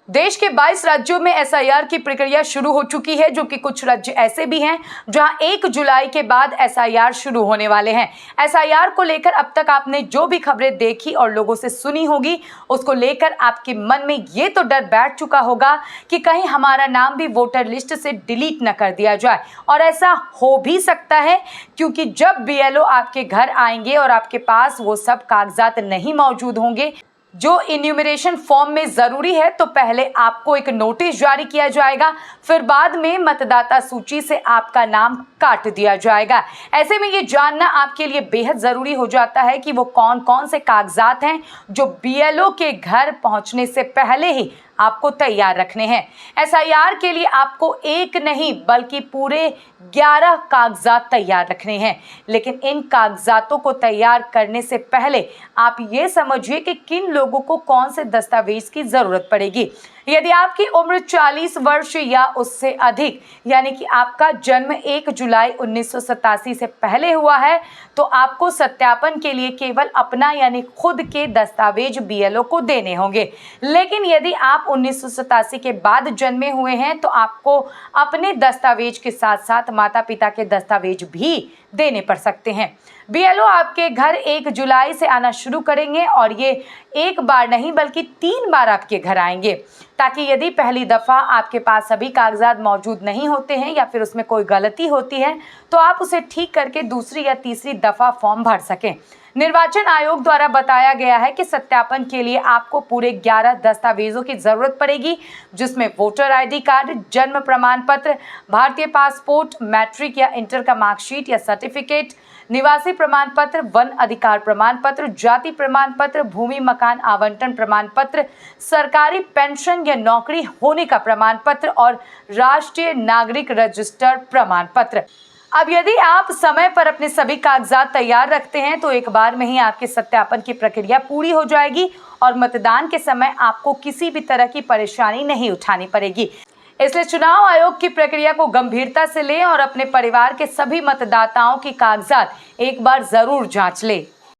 देश के 22 राज्यों में एसआईआर की प्रक्रिया शुरू हो चुकी है, जो कि कुछ राज्य ऐसे भी हैं जहां 1 जुलाई के बाद एसआईआर शुरू होने वाले हैं। एसआईआर को लेकर अब तक आपने जो भी खबरें देखी और लोगों से सुनी होगी, उसको लेकर आपके मन में ये तो डर बैठ चुका होगा कि कहीं हमारा नाम भी वोटर लिस्ट से डिलीट न कर दिया जाए। और ऐसा हो भी सकता है, क्योंकि जब बीएलओ आपके घर आएंगे और आपके पास वो सब कागजात नहीं मौजूद होंगे जो इन्यूमरेशन फॉर्म में जरूरी है, तो पहले आपको एक नोटिस जारी किया जाएगा, फिर बाद में मतदाता सूची से आपका नाम काट दिया जाएगा। ऐसे में ये जानना आपके लिए बेहद जरूरी हो जाता है कि वो कौन कौन से कागजात हैं जो बीएलओ के घर पहुंचने से पहले ही आपको तैयार रखने हैं। एसआईआर के लिए आपको एक नहीं बल्कि पूरे 11 कागजात तैयार रखने हैं। लेकिन इन कागजातों को तैयार करने से पहले आप ये समझिए कि किन लोगों को कौन से दस्तावेज की जरूरत पड़ेगी। यदि आपकी उम्र 40 वर्ष या उससे अधिक, यानी कि आपका जन्म 1 जुलाई 1987 से पहले हुआ है, तो आपको सत्यापन के लिए केवल अपना यानी खुद के दस्तावेज बीएलओ को देने होंगे। लेकिन यदि आप 1987 के बाद जन्मे हुए हैं, तो आपको अपने दस्तावेज के साथ साथ माता पिता के दस्तावेज भी देने पड़ सकते हैं। बीएलओ आपके घर 1 जुलाई से आना शुरू करेंगे और ये एक बार नहीं बल्कि 3 बार आपके घर आएंगे, ताकि यदि पहली दफ़ा आपके पास सभी कागजात मौजूद नहीं होते हैं या फिर उसमें कोई गलती होती है, तो आप उसे ठीक करके दूसरी या तीसरी दफ़ा फॉर्म भर सकें। निर्वाचन आयोग द्वारा बताया गया है कि सत्यापन के लिए आपको पूरे 11 दस्तावेजों की जरूरत पड़ेगी, जिसमें वोटर आईडी कार्ड, जन्म प्रमाण पत्र, भारतीय पासपोर्ट, मैट्रिक या इंटर का मार्कशीट या सर्टिफिकेट, निवासी प्रमाण पत्र, वन अधिकार प्रमाण पत्र, जाति प्रमाण पत्र, भूमि मकान आवंटन प्रमाण पत्र, सरकारी पेंशन या नौकरी होने का प्रमाण पत्र और राष्ट्रीय नागरिक रजिस्टर प्रमाण पत्र। अब यदि आप समय पर अपने सभी कागजात तैयार रखते हैं, तो एक बार में ही आपके सत्यापन की प्रक्रिया पूरी हो जाएगी और मतदान के समय आपको किसी भी तरह की परेशानी नहीं उठानी पड़ेगी। इसलिए चुनाव आयोग की प्रक्रिया को गंभीरता से लें और अपने परिवार के सभी मतदाताओं की कागजात एक बार जरूर जांच लें।